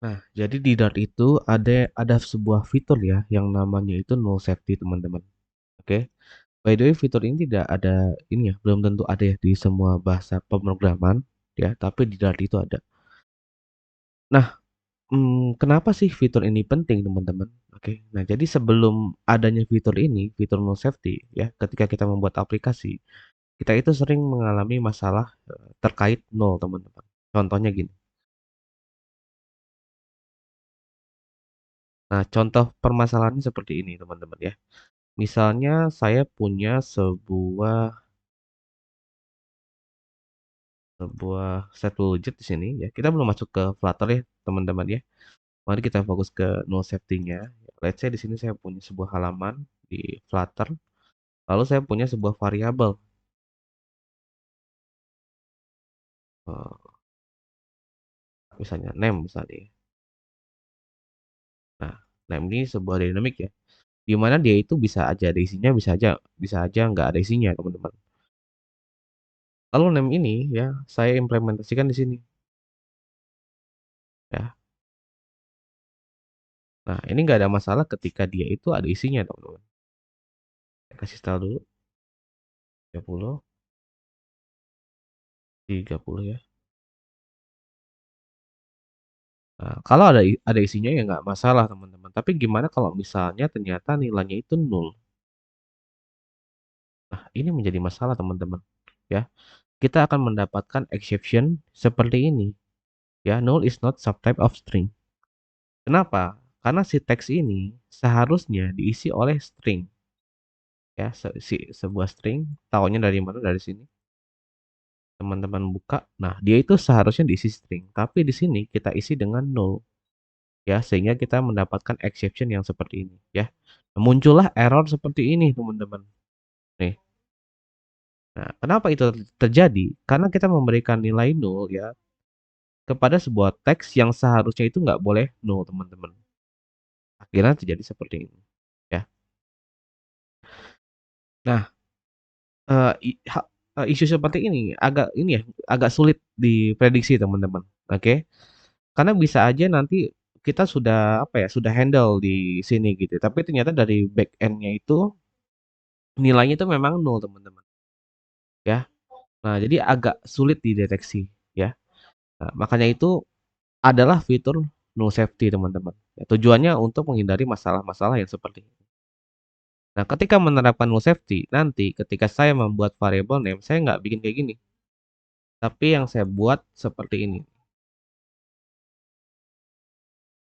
Nah, jadi di Dart itu ada sebuah fitur ya yang namanya itu null safety, teman-teman. Oke. By the way, fitur ini tidak ada ini ya, belum tentu ada ya di semua bahasa pemrograman ya, tapi di Dart itu ada. Nah, kenapa sih fitur ini penting, teman-teman? Oke. Nah, jadi sebelum adanya fitur ini, fitur null safety ya, ketika kita membuat aplikasi, kita itu sering mengalami masalah terkait null, teman-teman. Contohnya gini. Nah, contoh permasalahannya seperti ini, teman-teman ya. Misalnya saya punya sebuah sebuah set widget di sini ya. Kita belum masuk ke Flutter ya, teman-teman ya. Mari kita fokus ke null safety-nya. Let's say di sini saya punya sebuah halaman di Flutter, lalu saya punya sebuah variabel. eh, Misalnya name misalnya. Nah, name ini sebuah dynamic ya. Di mana dia itu bisa aja ada isinya, bisa aja nggak ada isinya, teman-teman. Lalu name ini ya saya implementasikan di sini ya. Nah, ini nggak ada masalah ketika dia itu ada isinya, teman-teman. Saya kasih style dulu 30, 30 ya. Nah, kalau ada isinya ya nggak masalah, teman-teman. Tapi gimana kalau misalnya ternyata nilainya itu nol? Nah, ini menjadi masalah, teman-teman. Ya, kita akan mendapatkan exception seperti ini. Ya, null is not subtype of string. Kenapa? Karena si teks ini seharusnya diisi oleh string. Ya, sebuah string. Tahunya dari mana? Dari sini. Teman-teman buka. Nah, dia itu seharusnya diisi string. Tapi di sini kita isi dengan null. Ya, sehingga kita mendapatkan exception yang seperti ini. Ya, muncullah error seperti ini, teman-teman. Nih. Nah, kenapa itu terjadi? Karena kita memberikan nilai nol ya kepada sebuah teks yang seharusnya itu nggak boleh nol, teman-teman. Akhirnya terjadi seperti ini. Ya. Nah, isu seperti ini agak sulit diprediksi, teman-teman. Oke. Karena bisa aja nanti kita sudah apa ya, sudah handle di sini gitu. Tapi ternyata dari back end-nya itu nilainya itu memang nol, teman-teman. Ya. Nah, jadi agak sulit dideteksi ya. Nah, makanya itu adalah fitur null safety, teman-teman. Ya, tujuannya untuk menghindari masalah-masalah yang seperti ini. Nah, ketika menerapkan null safety, nanti ketika saya membuat variable name, saya nggak bikin kayak gini. Tapi yang saya buat seperti ini.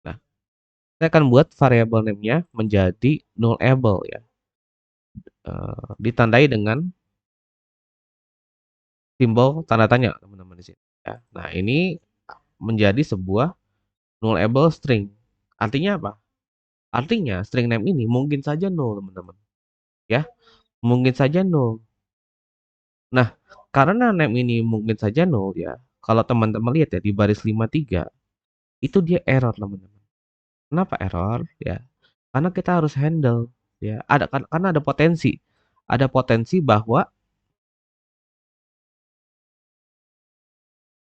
Nah, saya akan buat variable name-nya menjadi nullable ya. Ditandai dengan simbol tanda tanya, teman-teman di sini. Ya. Nah, ini menjadi sebuah nullable string. Artinya apa? Artinya string name ini mungkin saja null, teman-teman. Ya, mungkin saja null. Nah, karena name ini mungkin saja null ya. Kalau teman-teman lihat ya di baris 53 itu dia error, teman-teman. Kenapa error? Ya, karena kita harus handle ya. Karena ada potensi. Ada potensi bahwa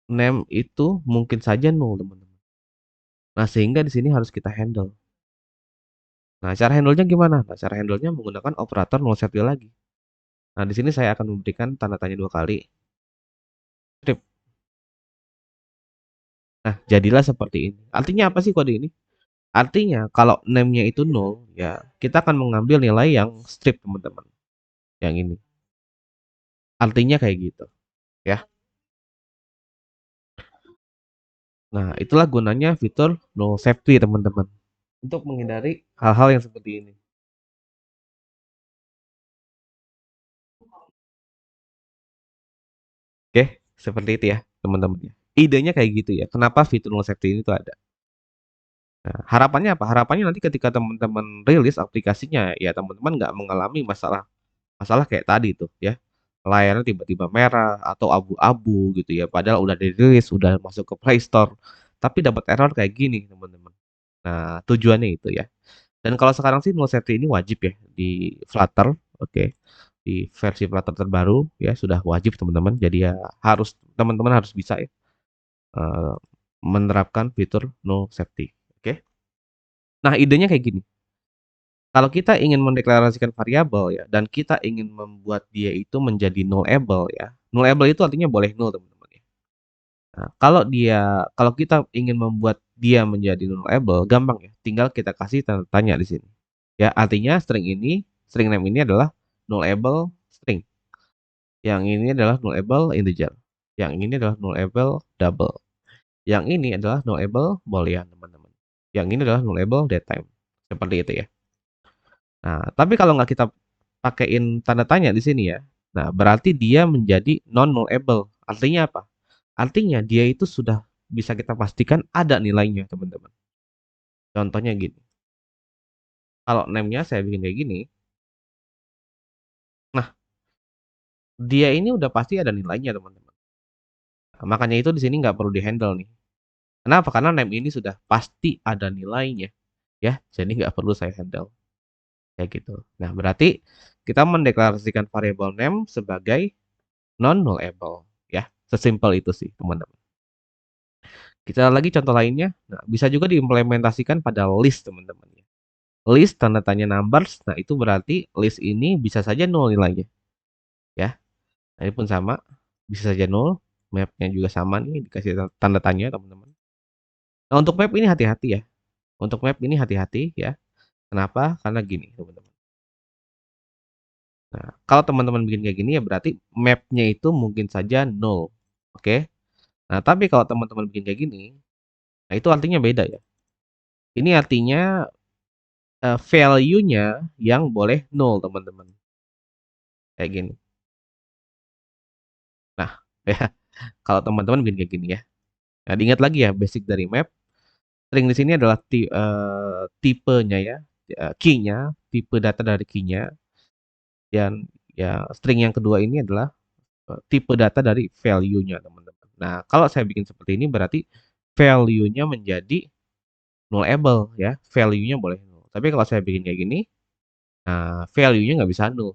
name itu mungkin saja null, teman-teman. Nah, sehingga di sini harus kita handle. Nah, cara handle-nya gimana? Nah, cara handle-nya menggunakan operator null safety lagi. Nah, di sini saya akan memberikan tanda tanya 2 kali. Strip. Nah, jadilah seperti ini. Artinya apa sih kode ini? Artinya kalau name-nya itu null, ya kita akan mengambil nilai yang strip, teman-teman. Yang ini. Artinya kayak gitu, ya. Nah, itulah gunanya fitur null safety, teman-teman. Untuk menghindari hal-hal yang seperti ini. Oke, seperti itu ya, teman-teman. Idenya kayak gitu ya. Kenapa fitur null safety ini tuh ada? Nah, harapannya apa? Harapannya nanti ketika teman-teman rilis aplikasinya, ya teman-teman nggak mengalami masalah masalah kayak tadi tuh ya. Layarnya tiba-tiba merah atau abu-abu gitu ya. Padahal udah dirilis, udah masuk ke Play Store, tapi dapat error kayak gini, teman-teman. Nah, tujuannya itu ya. Dan kalau sekarang sih null safety ini wajib ya di Flutter, oke. Di versi Flutter terbaru ya sudah wajib, teman-teman. Jadi ya harus teman-teman harus bisa ya eh, menerapkan fitur null safety. Oke. Nah, idenya kayak gini. Kalau kita ingin mendeklarasikan variabel ya, dan kita ingin membuat dia itu menjadi nullable ya. Nullable itu artinya boleh null, teman-teman ya. Nah, kalau kita ingin membuat dia menjadi nullable, gampang ya. Tinggal kita kasih tanda tanya di sini. Ya, artinya string name ini adalah nullable string. Yang ini adalah nullable integer. Yang ini adalah nullable double. Yang ini adalah nullable boolean, teman-teman. Yang ini adalah nullable datetime. Seperti itu ya. Nah, tapi kalau nggak kita pakein tanda tanya di sini ya, nah berarti dia menjadi non-nullable. Artinya apa? Artinya dia itu sudah bisa kita pastikan ada nilainya, teman-teman. Contohnya gini. Kalau name-nya saya bikin kayak gini, nah dia ini udah pasti ada nilainya, teman-teman. Nah, makanya itu di sini nggak perlu di-handle nih. Kenapa? Karena name ini sudah pasti ada nilainya, ya. Jadi nggak perlu saya handle. Kayak gitu. Nah, berarti kita mendeklarasikan variabel name sebagai non-nullable ya. Sesimpel itu sih, teman-teman. Kita lagi contoh lainnya. Nah, bisa juga diimplementasikan pada list, teman-teman ya. List tanda tanya numbers. Nah, itu berarti list ini bisa saja nol nilainya ya. Nah, ini pun sama, bisa saja nol. Mapnya juga sama nih, dikasih tanda tanya, teman-teman. Nah, untuk map ini hati-hati ya. Untuk map ini hati-hati ya. Kenapa? Karena gini, teman-teman. Nah, kalau teman-teman bikin kayak gini ya berarti mapnya itu mungkin saja nol. Oke. Nah, tapi kalau teman-teman bikin kayak gini, nah itu artinya beda ya. Ini artinya value-nya yang boleh nol, teman-teman. Kayak gini. Nah, ya, kalau teman-teman bikin kayak gini ya. Nah, diingat lagi ya basic dari map. String di sini adalah tipenya ya, key-nya, tipe data dari key-nya. Dan ya string yang kedua ini adalah tipe data dari value-nya, teman-teman. Nah, kalau saya bikin seperti ini berarti value-nya menjadi nullable ya. Value-nya boleh null. Tapi kalau saya bikin kayak gini, nah value-nya nggak bisa null.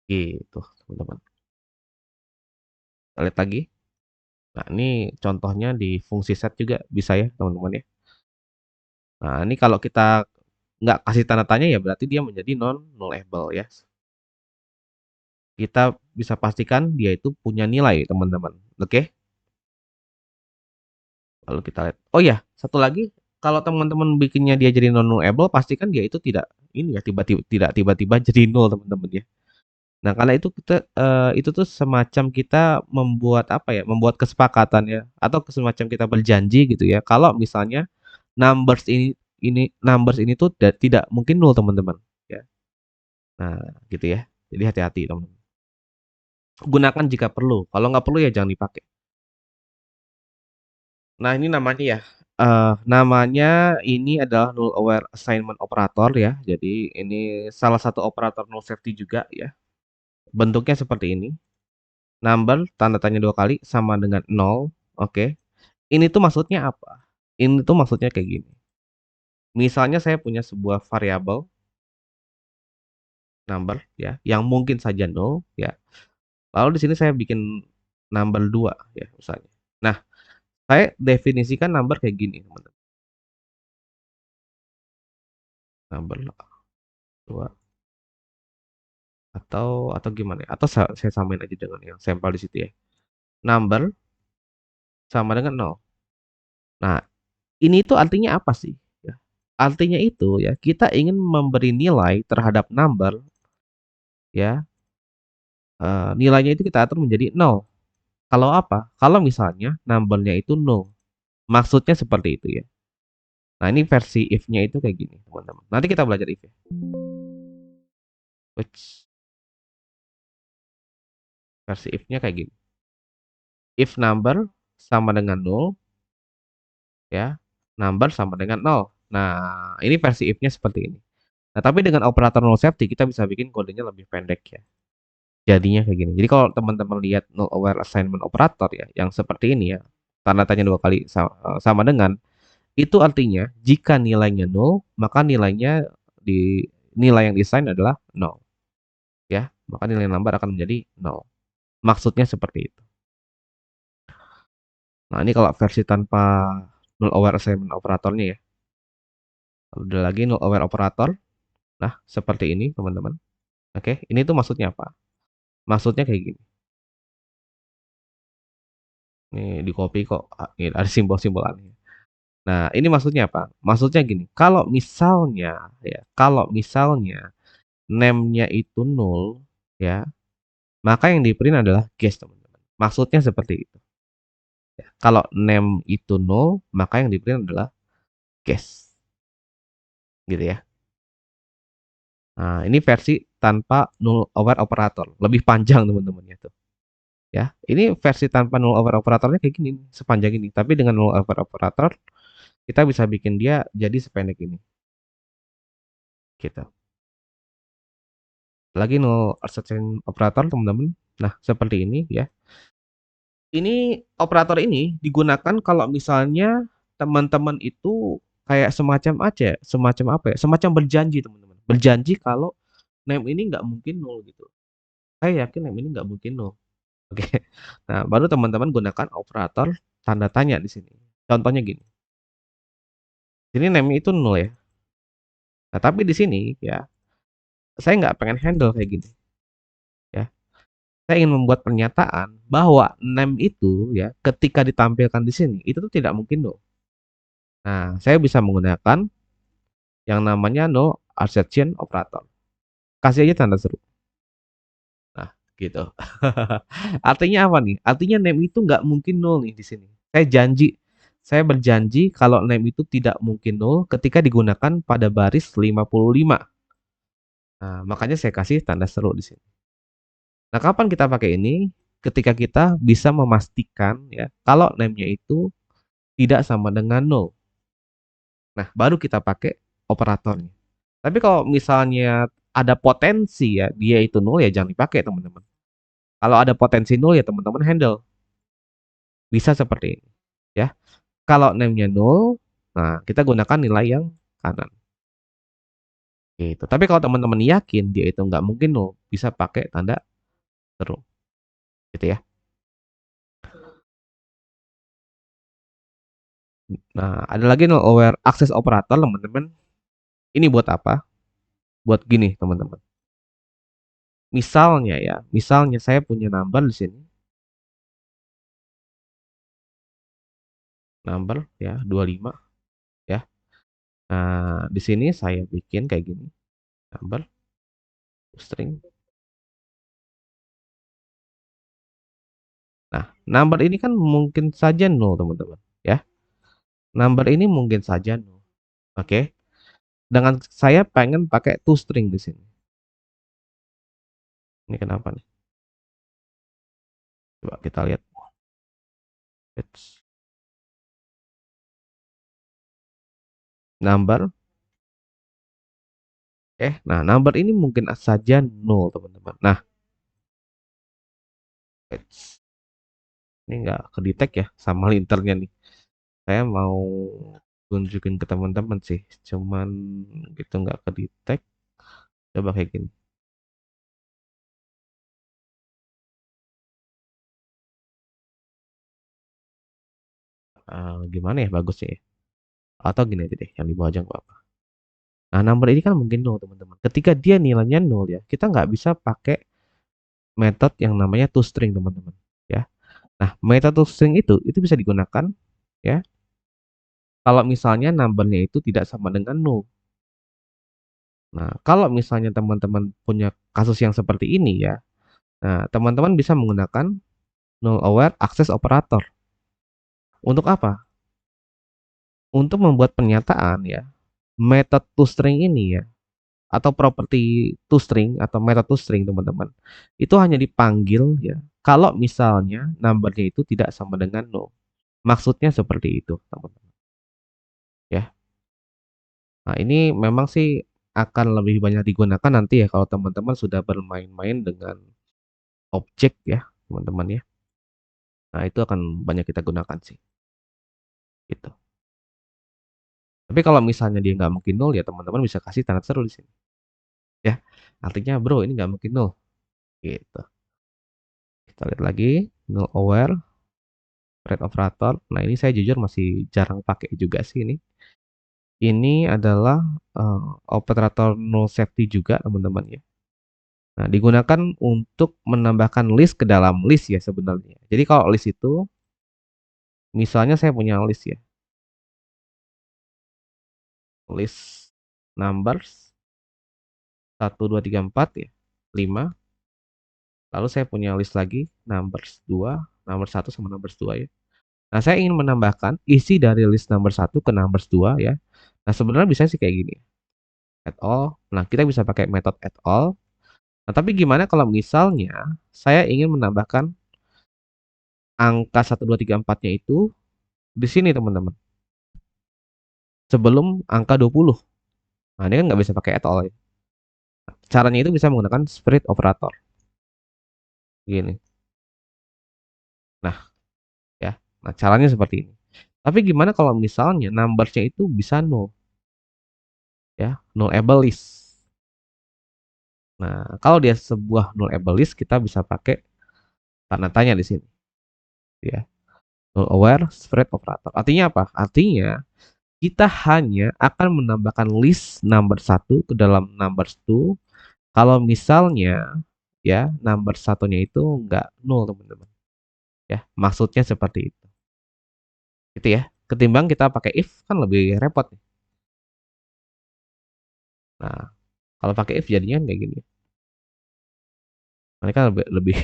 Gitu, teman-teman. Kita lihat lagi. Nah, ini contohnya di fungsi set juga bisa ya, teman-teman ya. Nah, ini kalau kita nggak kasih tanda tanya ya berarti dia menjadi non-nullable ya. Kita bisa pastikan dia itu punya nilai, teman-teman. Oke? Lalu kita lihat. Oh ya, satu lagi, kalau teman-teman bikinnya dia jadi non-nullable, pastikan dia itu tidak ini ya tiba-tiba tidak tiba-tiba jadi nol, teman-teman ya. Nah, karena itu itu tuh semacam kita membuat apa ya? Membuat kesepakatan ya atau semacam kita berjanji gitu ya. Kalau misalnya numbers ini tuh tidak mungkin nol, teman-teman ya. Nah, gitu ya. Jadi hati-hati, teman-teman. Gunakan jika perlu. Kalau nggak perlu ya jangan dipakai. Nah, ini namanya ya. Namanya ini adalah null aware assignment operator ya. Jadi ini salah satu operator null safety juga ya. Bentuknya seperti ini. Number tanda tanya dua kali sama dengan nol. Oke. Ini tuh maksudnya apa? Ini tuh maksudnya kayak gini. Misalnya saya punya sebuah variabel number ya yang mungkin saja nol ya. Lalu di sini saya bikin number 2 ya misalnya. Nah, saya definisikan number kayak gini, teman-teman. Number 2 atau gimana ya? Atau saya samain aja dengan yang sampel di situ ya. Number sama dengan nol. Nah, ini tuh artinya apa sih? Ya. Artinya itu ya, kita ingin memberi nilai terhadap number ya. Nilainya itu kita atur menjadi nol. Kalau apa? Kalau misalnya numbernya itu nol. Maksudnya seperti itu ya. Nah, ini versi if-nya itu kayak gini, teman-teman. Nanti kita belajar if ya. Which versi if-nya kayak gini. If number sama dengan nol ya, number sama dengan nol. Nah, ini versi if-nya seperti ini. Nah, tapi dengan operator null safety kita bisa bikin kodenya lebih pendek ya. Jadinya kayak gini. Jadi kalau teman-teman lihat null aware assignment operator ya, yang seperti ini ya, tanda tanya dua kali sama dengan, itu artinya jika nilainya nol, maka nilai yang desain adalah nol. Ya, maka nilai number akan menjadi nol. Maksudnya seperti itu. Nah, ini kalau versi tanpa null aware assignment operatornya ya. Udah lagi null aware operator. Nah, seperti ini, teman-teman. Oke, ini tuh maksudnya apa? Maksudnya kayak gini. Ini di copy kok. Ini ada simbol-simbol aneh. Nah, ini maksudnya apa? Maksudnya gini, kalau misalnya name-nya itu null, ya, maka yang di print adalah guess, teman-teman. Maksudnya seperti itu. Ya. Kalau name itu null, maka yang di print adalah guess, gitu ya. Nah, ini versi tanpa null aware operator, lebih panjang teman-teman ya tuh. Ya, ini versi tanpa null aware operatornya kayak gini, sepanjang ini. Tapi dengan null aware operator, kita bisa bikin dia jadi sependek ini, gitu. Lagi null assertion operator teman-teman. Nah, seperti ini ya. Ini operator ini digunakan kalau misalnya teman-teman itu kayak semacam apa ya? Semacam berjanji teman-teman. Berjanji kalau name ini nggak mungkin nol gitu. Saya yakin name ini nggak mungkin nol. Oke. Nah, baru teman-teman gunakan operator tanda tanya di sini. Contohnya gini. Ini name itu nol ya. Nah, tapi di sini ya, saya nggak pengen handle kayak gini ya. Saya ingin membuat pernyataan bahwa name itu ya ketika ditampilkan di sini itu tuh tidak mungkin nol. Nah, saya bisa menggunakan yang namanya no assertion operator. Kasih aja tanda seru. Nah, gitu. Artinya apa nih? Artinya name itu nggak mungkin nol nih di sini. Saya berjanji kalau name itu tidak mungkin nol ketika digunakan pada baris 55. Nah, makanya saya kasih tanda seru di sini. Nah, kapan kita pakai ini? Ketika kita bisa memastikan ya kalau name-nya itu tidak sama dengan nol. Nah, baru kita pakai operatornya. Tapi kalau misalnya ada potensi ya dia itu nol ya jangan dipakai teman-teman. Kalau ada potensi nol ya teman-teman handle. Bisa seperti ini ya. Kalau name-nya nol, nah kita gunakan nilai yang kanan. Gitu. Tapi kalau teman-teman yakin dia itu nggak mungkin nol, bisa pakai tanda seru. Gitu ya. Nah, ada lagi null aware access operator teman-teman. Ini buat apa? Buat gini teman-teman. Misalnya saya punya number di sini. Number ya 25 ya. Nah, di sini saya bikin kayak gini. Number string. Nah, number ini kan mungkin saja nol, teman-teman, ya. Number ini mungkin saja nol. Oke. Dengan saya pengen pakai toString di sini. Ini kenapa nih? Coba kita lihat. It's number. Nah, number ini mungkin saja nol, teman-teman. Nah, ini nggak kedetek ya sama linternya nih. Saya mau tunjukin ke teman-teman sih. Cuman gitu nggak kedetek. Coba kayak gini. Gimana ya bagusnya ya? Atau gini aja deh, yang di bawah aja nggak apa-apa. Nah, number ini kan mungkin nol, teman-teman. Ketika dia nilainya nol ya, kita nggak bisa pakai metode yang namanya toString, teman-teman. Ya. Nah, metode toString itu bisa digunakan ya kalau misalnya numbernya itu tidak sama dengan nol. Nah, kalau misalnya teman-teman punya kasus yang seperti ini ya, nah teman-teman bisa menggunakan null aware access operator. Untuk apa? Untuk membuat pernyataan ya, metode toString ini ya atau properti toString atau metode toString teman-teman itu hanya dipanggil ya kalau misalnya numbernya itu tidak sama dengan nol. Maksudnya seperti itu teman-teman ya. Nah, ini memang sih akan lebih banyak digunakan nanti ya kalau teman-teman sudah bermain-main dengan objek ya teman-teman ya. Nah, itu akan banyak kita gunakan sih gitu. Tapi kalau misalnya dia nggak mungkin nol ya teman-teman bisa kasih tanda seru di sini ya. Artinya bro ini nggak mungkin nol gitu. Kita lihat lagi null aware. spread operator. Nah, ini saya jujur masih jarang pakai juga sih ini. Ini adalah operator null safety juga, teman-teman ya. Nah, digunakan untuk menambahkan list ke dalam list ya sebenarnya. Jadi kalau list itu, misalnya saya punya list ya, list numbers 1, 2, 3, 4 ya, 5. Lalu saya punya list lagi numbers 2, number 1 sama numbers 2 ya. Nah, saya ingin menambahkan isi dari list number 1 ke numbers 2 ya. Nah, sebenarnya bisa sih kayak gini. Add all. Nah, kita bisa pakai metode add all. Nah, tapi gimana kalau misalnya saya ingin menambahkan angka 1, 2, 3, 4-nya itu di sini, teman-teman. Sebelum angka 20. Nah, ini kan nggak bisa pakai add all ya. Caranya itu bisa menggunakan split operator. Gini. Nah, ya. Nah, caranya seperti ini. Tapi gimana kalau misalnya numbersnya itu bisa null? Ya, nullable list. Nah, kalau dia sebuah nullable list, kita bisa pakai tanda tanya di sini. Ya, null aware spread operator. Artinya apa? Artinya kita hanya akan menambahkan list number 1 ke dalam number 2 kalau misalnya ya number satunya itu nggak null, teman-teman. Ya, maksudnya seperti itu. Gitu ya. Ketimbang kita pakai if kan lebih repot nih. Nah, kalau pakai if jadinya kan kayak gini. Nah, ini kan lebih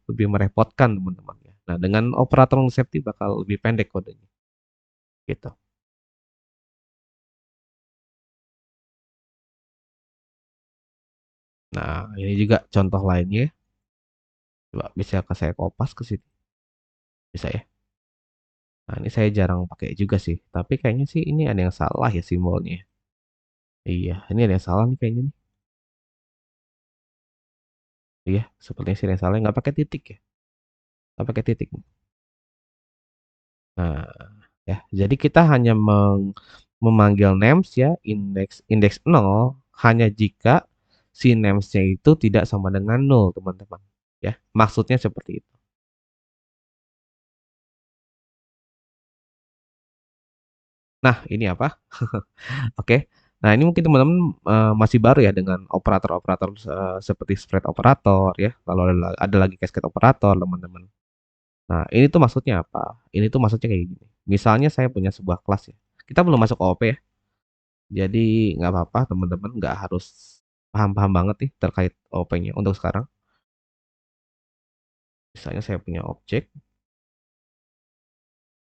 lebih merepotkan, teman-teman ya. Nah, dengan operator null safety bakal lebih pendek kodenya. Gitu. Nah, ini juga contoh lainnya. Coba bisa saya kopas ke sini. Bisa ya. Nah, ini saya jarang pakai juga sih. Tapi kayaknya sih ini ada yang salah ya simbolnya. Iya, ini ada yang salah nih kayaknya nih. Iya, sepertinya sih ada yang salah. Nggak pakai titik ya. Nggak pakai titik. Nah, ya. Jadi kita hanya memanggil names ya, indeks 0 hanya jika si names-nya itu tidak sama dengan 0, teman-teman. Ya, maksudnya seperti itu. Nah, ini apa? Oke. Nah, ini mungkin teman-teman masih baru ya dengan operator-operator seperti spread operator ya. Lalu ada lagi cascade operator, teman-teman. Nah, ini tuh maksudnya apa? Ini tuh maksudnya kayak gini. Misalnya saya punya sebuah kelas ya. Kita belum masuk OOP ya. Jadi nggak apa-apa, teman-teman nggak harus paham-paham banget nih terkait OOP-nya untuk sekarang. Misalnya saya punya objek,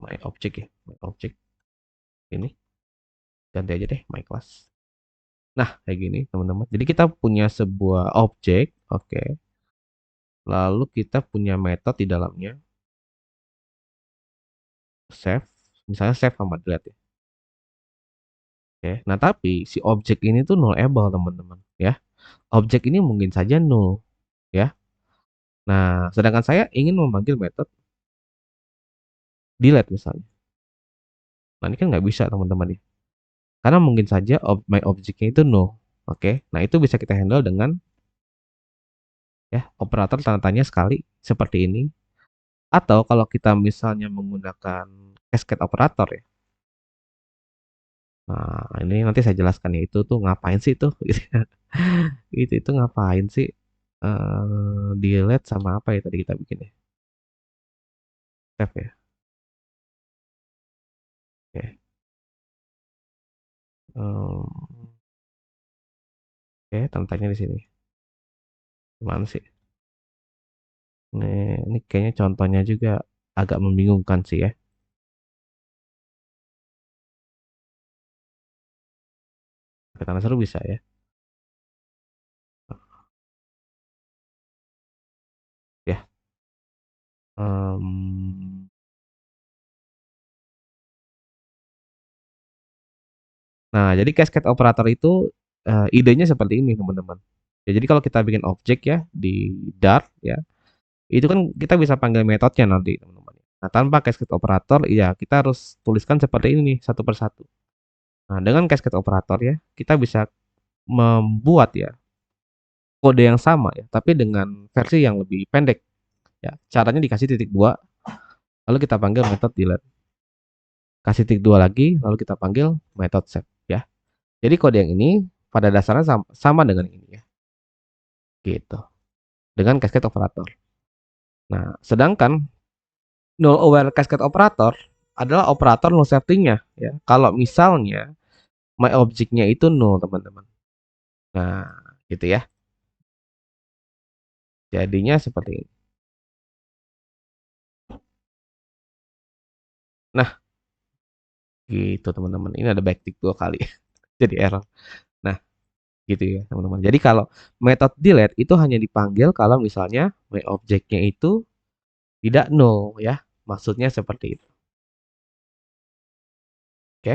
my object ya, my object ini ganti aja deh my class. Nah, kayak gini, teman-teman. Jadi kita punya sebuah objek, oke. Lalu kita punya metode di dalamnya, save, misalnya save sama delete ya. Oke. Nah, tapi si objek ini tuh nullable, teman-teman, ya. Objek ini mungkin saja null, ya. Nah, sedangkan saya ingin memanggil metode delete misalnya. Nah, ini kan nggak bisa, teman-teman ya. Karena mungkin saja my objeknya itu null. Oke. Nah, itu bisa kita handle dengan ya operator tanda tanya sekali seperti ini. Atau kalau kita misalnya menggunakan cascade operator ya. Nah, ini nanti saya jelaskan ya itu tuh ngapain sih itu gitu ya. Itu ngapain sih? Delete sama apa ya tadi kita bikin ya? Save ya. Oke. Oke, tantanya di sini. Gimana sih? Ini kayaknya contohnya juga agak membingungkan sih ya. Karena seru bisa ya. Ya. Em, Nah, jadi cascade operator itu idenya seperti ini, teman-teman. Ya, jadi kalau kita bikin objek ya di Dart ya, itu kan kita bisa panggil metodenya nanti, teman-teman. Nah, tanpa cascade operator, ya kita harus tuliskan seperti ini nih, satu persatu. Nah, dengan cascade operator ya, kita bisa membuat ya kode yang sama ya, tapi dengan versi yang lebih pendek. Ya, caranya dikasih titik dua lalu kita panggil method delete. Kasih tik 2 lagi, lalu kita panggil method set ya. Jadi kode yang ini pada dasarnya sama dengan ini ya. Gitu. Dengan cascade operator. Nah, sedangkan null aware cascade operator adalah operator null settingnya ya. Kalau misalnya my object-nya itu null, teman-teman. Nah, gitu ya. Jadinya seperti ini. Nah, gitu teman-teman. Ini ada backtick 2 kali. Jadi error. Nah, gitu ya teman-teman. Jadi kalau method delete itu hanya dipanggil kalau misalnya my object-nya itu tidak null ya. Maksudnya seperti itu. Oke.